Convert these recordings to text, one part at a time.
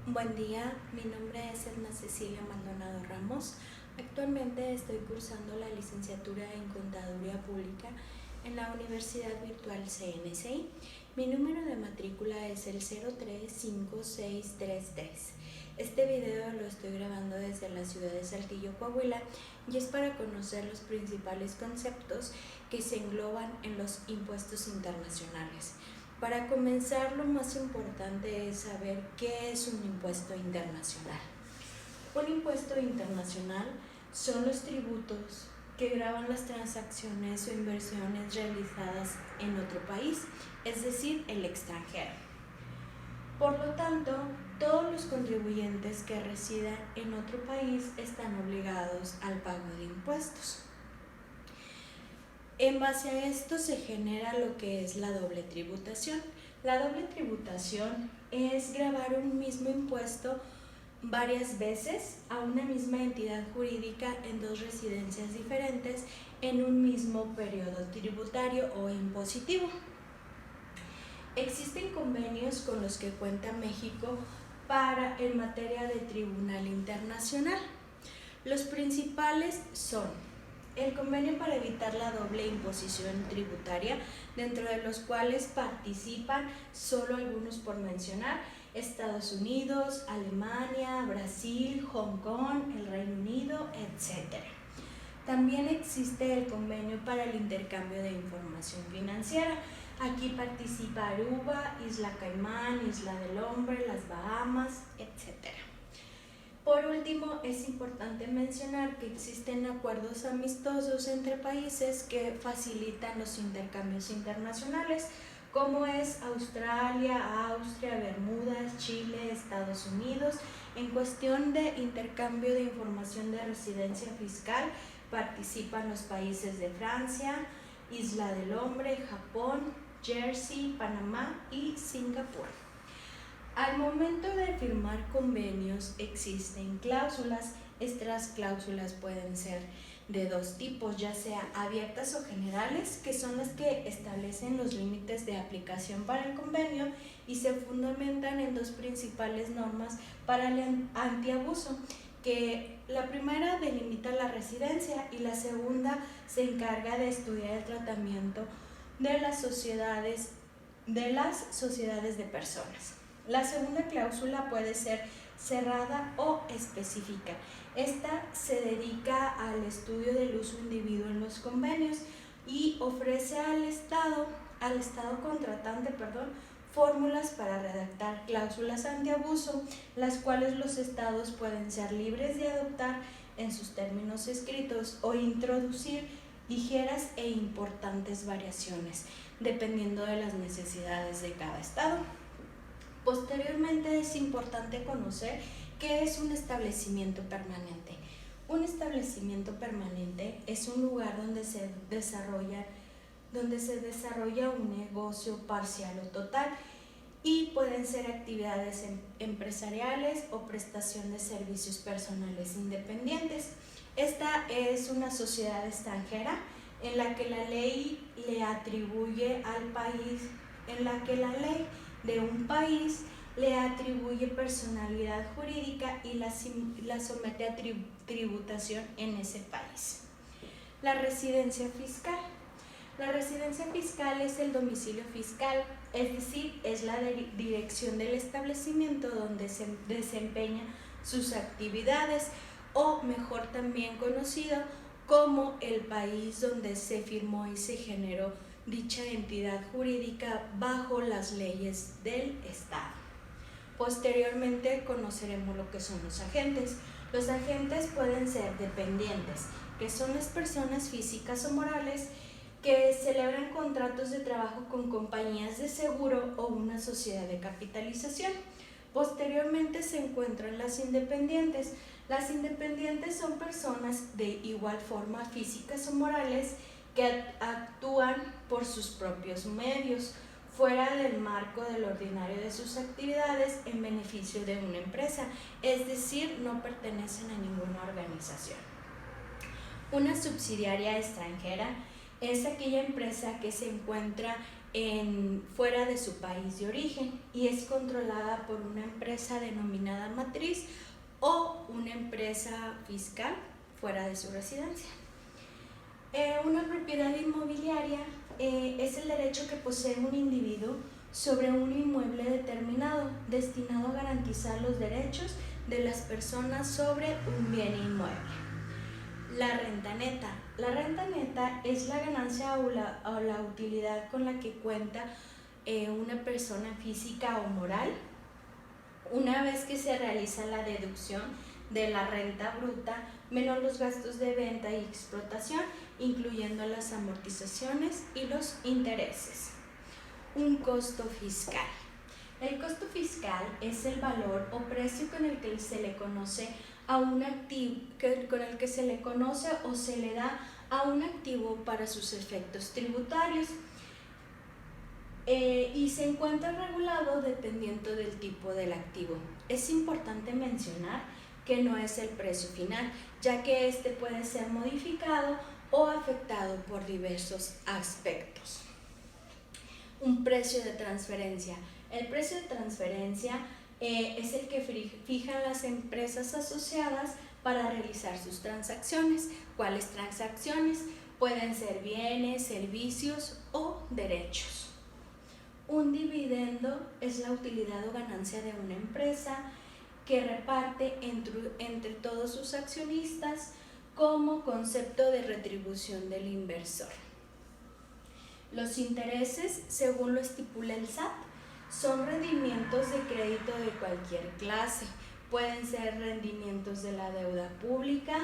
Buen día, mi nombre es Edna Cecilia Maldonado Ramos. Actualmente estoy cursando la licenciatura en Contaduría Pública en la Universidad Virtual CNCI. Mi número de matrícula es el 035633. Este video lo estoy grabando desde la ciudad de Saltillo, Coahuila, y es para conocer los principales conceptos que se engloban en los impuestos internacionales. Para comenzar, lo más importante es saber qué es un impuesto internacional. Un impuesto internacional son los tributos que gravan las transacciones o inversiones realizadas en otro país, es decir, el extranjero. Por lo tanto, todos los contribuyentes que residan en otro país están obligados al pago de impuestos. En base a esto se genera lo que es la doble tributación. La doble tributación es gravar un mismo impuesto varias veces a una misma entidad jurídica en dos residencias diferentes en un mismo periodo tributario o impositivo. Existen convenios con los que cuenta México en materia de tribunal internacional. Los principales son el convenio para evitar la doble imposición tributaria, dentro de los cuales participan, solo algunos por mencionar, Estados Unidos, Alemania, Brasil, Hong Kong, el Reino Unido, etc. También existe el convenio para el intercambio de información financiera. Aquí participa Aruba, Isla Caimán, Isla del Hombre, las Bahamas, etc. Por último, es importante mencionar que existen acuerdos amistosos entre países que facilitan los intercambios internacionales, como es Australia, Austria, Bermudas, Chile, Estados Unidos. En cuestión de intercambio de información de residencia fiscal, participan los países de Francia, Isla del Hombre, Japón, Jersey, Panamá y Singapur. Al momento de firmar convenios existen cláusulas. Estas cláusulas pueden ser de dos tipos, ya sea abiertas o generales, que son las que establecen los límites de aplicación para el convenio y se fundamentan en dos principales normas para el antiabuso, que la primera delimita la residencia y la segunda se encarga de estudiar el tratamiento de las sociedades de personas. La segunda cláusula puede ser cerrada o específica. Esta se dedica al estudio del uso individuo en los convenios y ofrece al Estado contratante, fórmulas para redactar cláusulas antiabuso, las cuales los estados pueden ser libres de adoptar en sus términos escritos o introducir ligeras e importantes variaciones, dependiendo de las necesidades de cada estado. Posteriormente es importante conocer qué es un establecimiento permanente. Un establecimiento permanente es un lugar donde se desarrolla un negocio parcial o total y pueden ser actividades empresariales o prestación de servicios personales independientes. Esta es una sociedad extranjera en la que la ley le atribuye al país, de un país le atribuye personalidad jurídica y la somete a tributación en ese país. La residencia fiscal. La residencia fiscal es el domicilio fiscal, es decir, es la dirección del establecimiento donde se desempeña sus actividades, o mejor también conocido como el país donde se firmó y se generó dicha entidad jurídica bajo las leyes del Estado. Posteriormente conoceremos lo que son los agentes. Los agentes pueden ser dependientes, que son las personas físicas o morales que celebran contratos de trabajo con compañías de seguro o una sociedad de capitalización. Posteriormente se encuentran las independientes. Las independientes son personas de igual forma físicas o morales que actúan por sus propios medios, fuera del marco del ordinario de sus actividades en beneficio de una empresa, es decir, no pertenecen a ninguna organización. Una subsidiaria extranjera es aquella empresa que se encuentra fuera de su país de origen y es controlada por una empresa denominada matriz o una empresa fiscal fuera de su residencia. Una propiedad inmobiliaria es el derecho que posee un individuo sobre un inmueble determinado, destinado a garantizar los derechos de las personas sobre un bien inmueble. La renta neta. La renta neta es la ganancia o la utilidad con la que cuenta una persona física o moral una vez que se realiza la deducción de la renta bruta menos los gastos de venta y explotación, incluyendo las amortizaciones y los intereses. Un costo fiscal. El costo fiscal es el valor o precio con el que se le conoce a un activo, con el que se le conoce o se le da a un activo para sus efectos tributarios. Y se encuentra regulado dependiendo del tipo del activo. Es importante mencionar que no es el precio final, ya que este puede ser modificado o afectado por diversos aspectos. Un precio de transferencia. El precio de transferencia es el que fijan las empresas asociadas para realizar sus transacciones. ¿Cuáles transacciones? Pueden ser bienes, servicios o derechos. Un dividendo es la utilidad o ganancia de una empresa que reparte entre todos sus accionistas como concepto de retribución del inversor. Los intereses, según lo estipula el SAT, son rendimientos de crédito de cualquier clase. Pueden ser rendimientos de la deuda pública,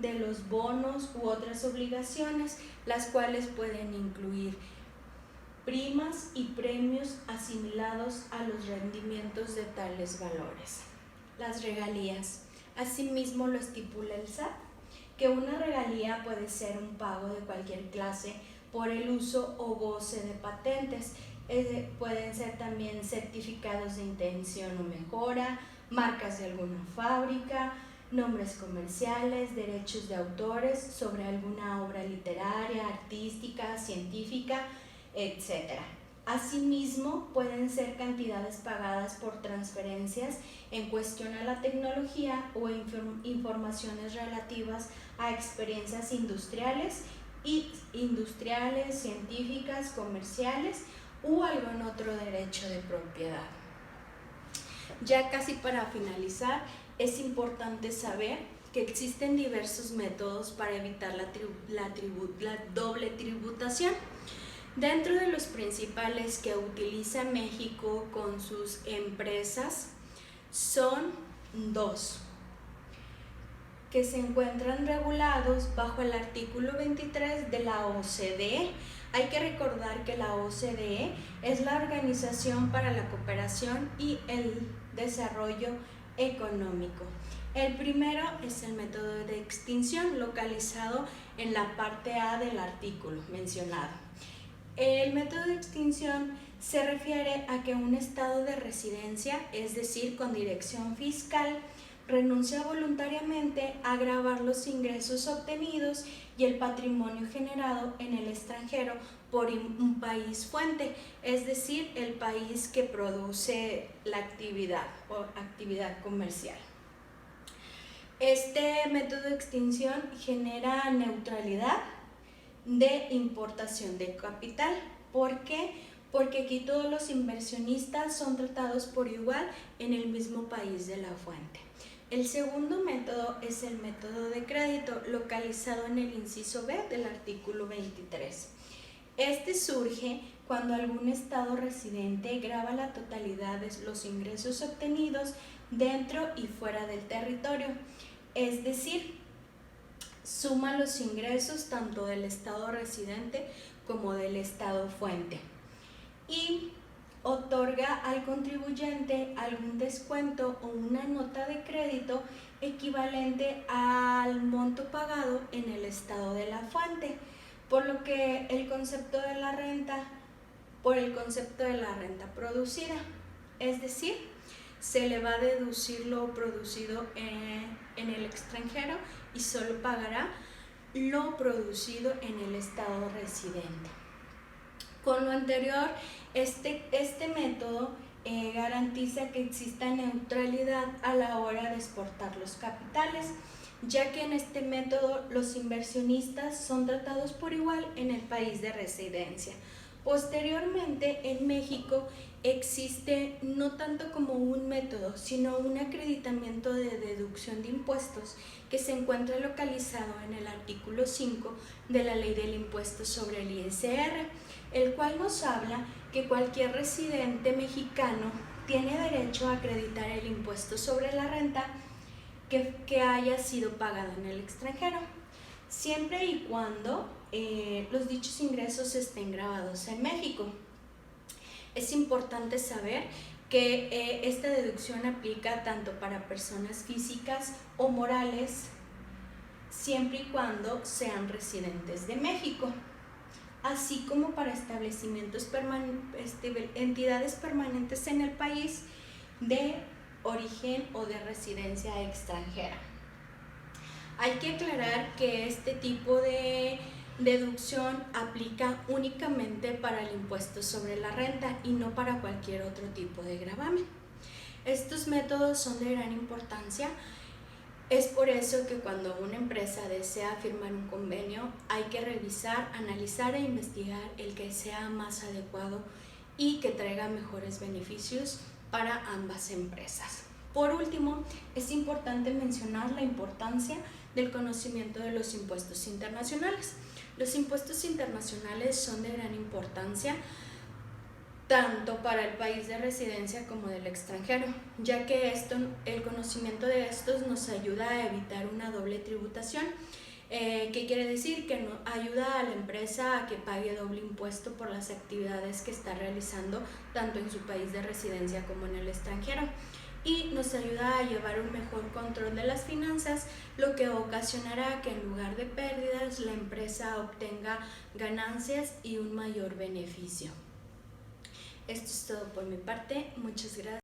de los bonos u otras obligaciones, las cuales pueden incluir primas y premios asimilados a los rendimientos de tales valores. Las regalías. Asimismo lo estipula el SAT, que una regalía puede ser un pago de cualquier clase por el uso o goce de patentes. Pueden ser también certificados de intención o mejora, marcas de alguna fábrica, nombres comerciales, derechos de autores sobre alguna obra literaria, artística, científica, etc. Asimismo, pueden ser cantidades pagadas por transferencias en cuestión a la tecnología o informaciones relativas a experiencias industriales, científicas, comerciales u algún otro derecho de propiedad. Ya casi para finalizar, es importante saber que existen diversos métodos para evitar la doble tributación. Dentro de los principales que utiliza México con sus empresas son dos, que se encuentran regulados bajo el artículo 23 de la OCDE. Hay que recordar que la OCDE es la Organización para la Cooperación y el Desarrollo Económico. El primero es el método de extinción, localizado en la parte A del artículo mencionado. El método de extinción se refiere a que un estado de residencia, es decir, con dirección fiscal, renuncia voluntariamente a gravar los ingresos obtenidos y el patrimonio generado en el extranjero por un país fuente, es decir, el país que produce la actividad o actividad comercial. Este método de extinción genera neutralidad de importación de capital. ¿Por qué? Porque aquí todos los inversionistas son tratados por igual en el mismo país de la fuente. El segundo método es el método de crédito, localizado en el inciso B del artículo 23. Este surge cuando algún estado residente grava la totalidad de los ingresos obtenidos dentro y fuera del territorio, es decir, suma los ingresos tanto del estado residente como del estado fuente y otorga al contribuyente algún descuento o una nota de crédito equivalente al monto pagado en el estado de la fuente, por lo que el concepto de la renta, producida, es decir, se le va a deducir lo producido en el extranjero y solo pagará lo producido en el estado residente. Con lo anterior, este método garantiza que exista neutralidad a la hora de exportar los capitales, ya que en este método los inversionistas son tratados por igual en el país de residencia. Posteriormente, en México existe no tanto como un método, sino un acreditamiento de deducción de impuestos que se encuentra localizado en el artículo 5 de la Ley del Impuesto sobre el ISR, el cual nos habla que cualquier residente mexicano tiene derecho a acreditar el impuesto sobre la renta que haya sido pagado en el extranjero, siempre y cuando los dichos ingresos estén grabados en México. Es importante saber que esta deducción aplica tanto para personas físicas o morales, siempre y cuando sean residentes de México, así como para establecimientos entidades permanentes en el país de origen o de residencia extranjera. Hay que aclarar que este tipo de deducción aplica únicamente para el impuesto sobre la renta y no para cualquier otro tipo de gravamen. Estos métodos son de gran importancia. Es por eso que cuando una empresa desea firmar un convenio, hay que revisar, analizar e investigar el que sea más adecuado y que traiga mejores beneficios para ambas empresas. Por último, es importante mencionar la importancia del conocimiento de los impuestos internacionales. Los impuestos internacionales son de gran importancia tanto para el país de residencia como del extranjero, ya que el conocimiento de estos nos ayuda a evitar una doble tributación. ¿Qué quiere decir? Que ayuda a la empresa a que pague doble impuesto por las actividades que está realizando tanto en su país de residencia como en el extranjero, y nos ayuda a llevar un mejor control de las finanzas, lo que ocasionará que en lugar de pérdidas la empresa obtenga ganancias y un mayor beneficio. Esto es todo por mi parte. Muchas gracias.